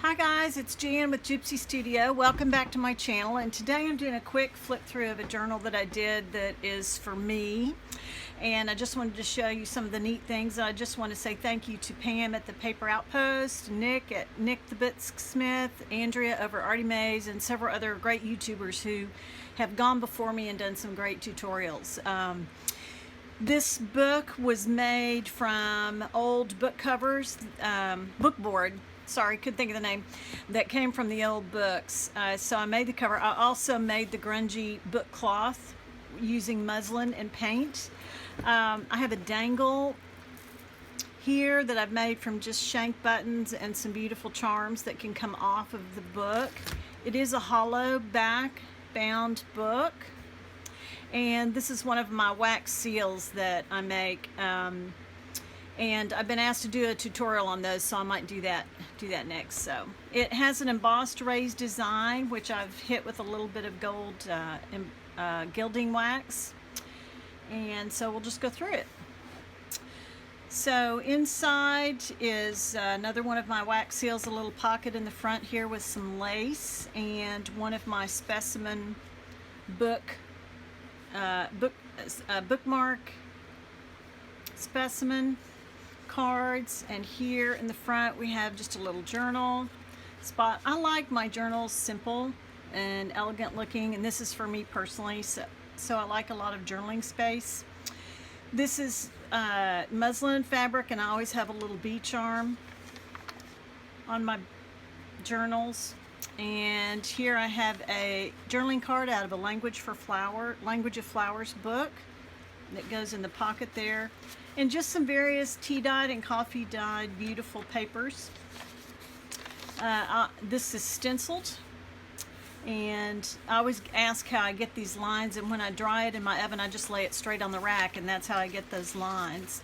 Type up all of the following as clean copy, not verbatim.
Hi guys, it's Jan with Gypsy Studio. Welcome back to my channel, and today I'm doing a quick flip through of a journal that I did that is for me, and I just wanted to show you some of the neat things. I just want to say thank you to Pam at the Paper Outpost, Nick at Nick the Bitsk Smith, Andrea over Artie Mays, and several other great YouTubers who have gone before me and done some great tutorials. This book was made from old book covers, book board. Sorry, couldn't think of the name, that came from the old books. So I made the cover. I also made the grungy book cloth using muslin and paint. I have a dangle here that I've made from just shank buttons and some beautiful charms that can come off of the book. It is a hollow back bound book. And this is one of my wax seals that I make. And I've been asked to do a tutorial on those, so I might do that next. So it has an embossed raised design, which I've hit with a little bit of gold gilding wax, and so we'll just go through it. So inside is another one of my wax seals, a little pocket in the front here with some lace, and one of my specimen bookmark specimen cards, and here in the front we have just a little journal spot. I like my journals simple and elegant looking, and this is for me personally, so I like a lot of journaling space. This is muslin fabric, and I always have a little bee charm on my journals. And here I have a journaling card out of a Language of Flowers book that goes in the pocket there, and just some various tea dyed and coffee dyed beautiful papers. This is stenciled, and I always ask how I get these lines, and when I dry it in my oven I just lay it straight on the rack, and that's how I get those lines.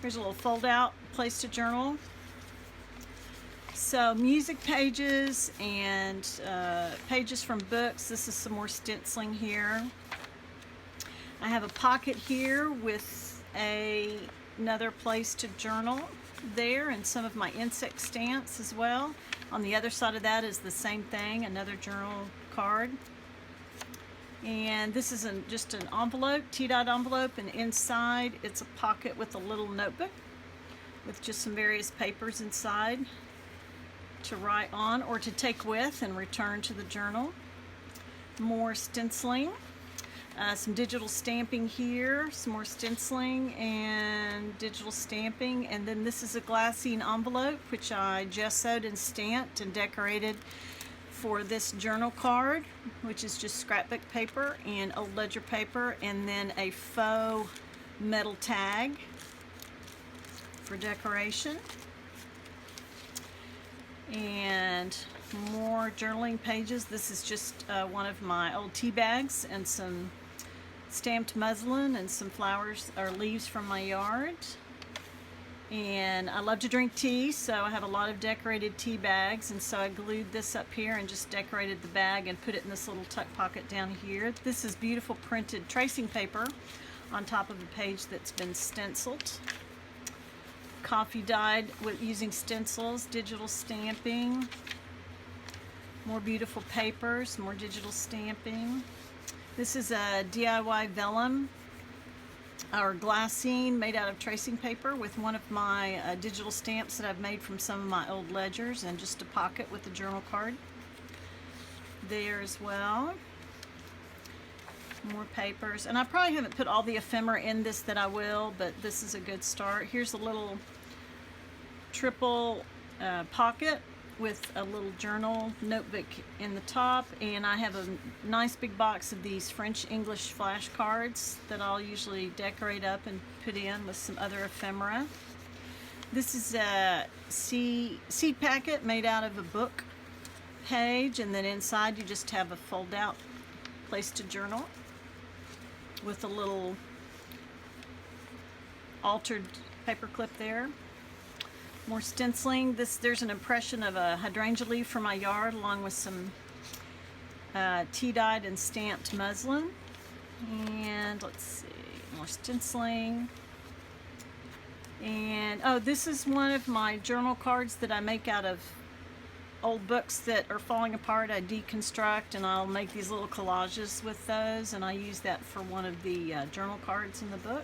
Here's a little fold out place to journal. So music pages and pages from books. This is some more stenciling here. I have a pocket here with another place to journal there, and some of my insect stamps as well. On the other side of that is the same thing, another journal card. And this is just an envelope, tea-dyed envelope, and inside it's a pocket with a little notebook with just some various papers inside to write on or to take with and return to the journal. More stenciling. Some digital stamping here, some more stenciling and digital stamping, and then this is a glassine envelope which I gessoed and stamped and decorated for this journal card, which is just scrapbook paper and old ledger paper, and then a faux metal tag for decoration. And more journaling pages. This is just one of my old tea bags and some stamped muslin and some flowers or leaves from my yard. And I love to drink tea, so I have a lot of decorated tea bags, and so I glued this up here and just decorated the bag and put it in this little tuck pocket down here. This is beautiful printed tracing paper on top of a page that's been stenciled. Coffee dyed using stencils, digital stamping, more beautiful papers, more digital stamping. This is a DIY vellum or glassine made out of tracing paper with one of my digital stamps that I've made from some of my old ledgers, and just a pocket with the journal card there as well. More papers, and I probably haven't put all the ephemera in this that I will, but this is a good start. Here's a little triple pocket with a little journal notebook in the top, and I have a nice big box of these French English flashcards that I'll usually decorate up and put in with some other ephemera. This is a seed packet made out of a book page, and then inside you just have a fold out place to journal with a little altered paper clip there. More stenciling. There's an impression of a hydrangea leaf from my yard, along with some tea dyed and stamped muslin. And let's see, more stenciling. And oh, this is one of my journal cards that I make out of old books that are falling apart, I deconstruct and I'll make these little collages with those, and I use that for one of the journal cards in the book.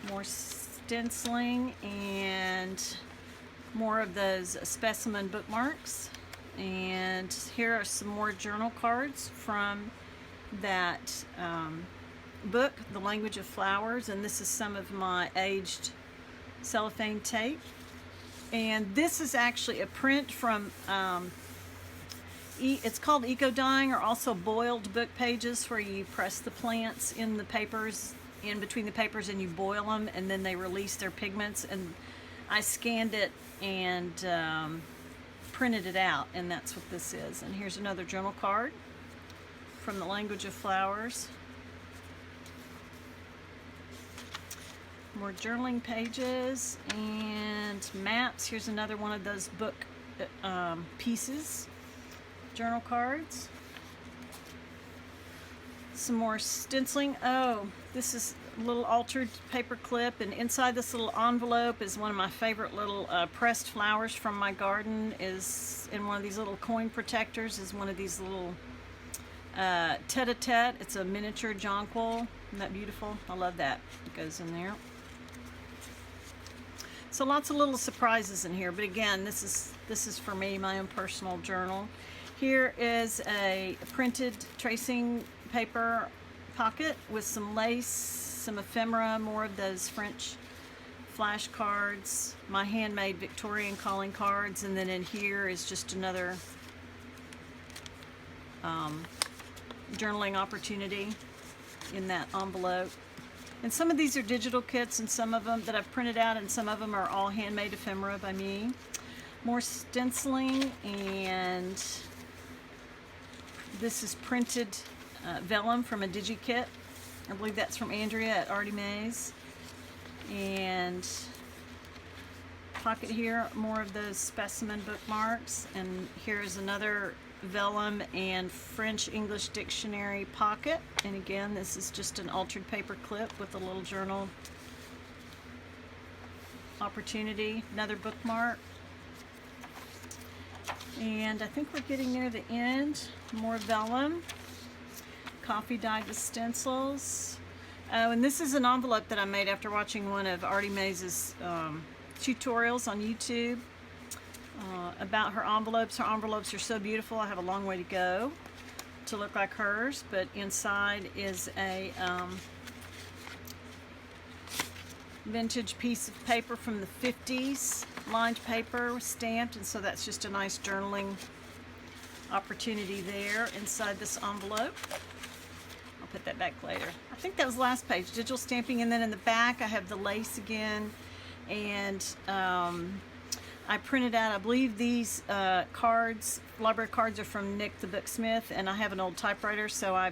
More stenciling and more of those specimen bookmarks. And here are some more journal cards from that book, The Language of Flowers, and this is some of my aged cellophane tape. And this is actually a print from, it's called Eco Dyeing, or also boiled book pages, where you press the plants in the papers, in between the papers, and you boil them, and then they release their pigments. And I scanned it and printed it out, and that's what this is. And here's another journal card from The Language of Flowers. More journaling pages and maps. Here's another one of those book pieces, journal cards. Some more stenciling. Oh, this is a little altered paper clip, and inside this little envelope is one of my favorite little pressed flowers from my garden. Is in one of these little coin protectors, is one of these little tete-a-tete. It's a miniature jonquil. Isn't that beautiful? I love that. It goes in there. So lots of little surprises in here, but again, this is for me, my own personal journal. Here is a printed tracing paper pocket with some lace, some ephemera, more of those French flashcards, my handmade Victorian calling cards, and then in here is just another journaling opportunity in that envelope. And some of these are digital kits, and some of them that I've printed out, and some of them are all handmade ephemera by me. More stenciling, and this is printed vellum from a DigiKit. I believe that's from Andrea at Artie Mays. And pocket here, more of those specimen bookmarks. And here's another vellum and French English dictionary pocket. And again, this is just an altered paper clip with a little journal opportunity. Another bookmark. And I think we're getting near the end. More vellum. Coffee dyed with stencils. Oh, and this is an envelope that I made after watching one of Artie Mays' tutorials on YouTube about her envelopes. Her envelopes are so beautiful. I have a long way to go to look like hers, but inside is a vintage piece of paper from the 50s, lined paper, stamped, and so that's just a nice journaling opportunity there inside this envelope. I'll put that back later. I think that was the last page, digital stamping, and then in the back I have the lace again, and I printed out, I believe these cards, library cards, are from Nick the Booksmith, and I have an old typewriter, so I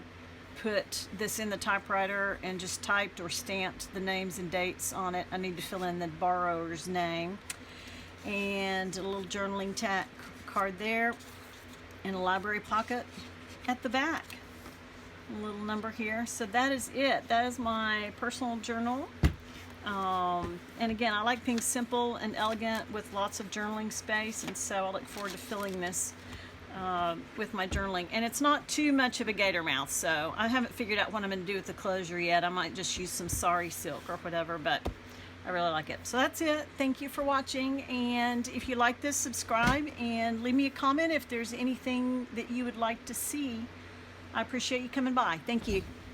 put this in the typewriter and just typed or stamped the names and dates on it. I need to fill in the borrower's name. And a little journaling tack card there, and a library pocket at the back. A little number here. So that is it. That is my personal journal. And again, I like things simple and elegant with lots of journaling space, and so I look forward to filling this with my journaling. And it's not too much of a gator mouth, so I haven't figured out what I'm going to do with the closure yet. I might just use some sari silk or whatever, but I really like it. So that's it. Thank you for watching, and if you like this, subscribe and leave me a comment if there's anything that you would like to see. I appreciate you coming by. Thank you.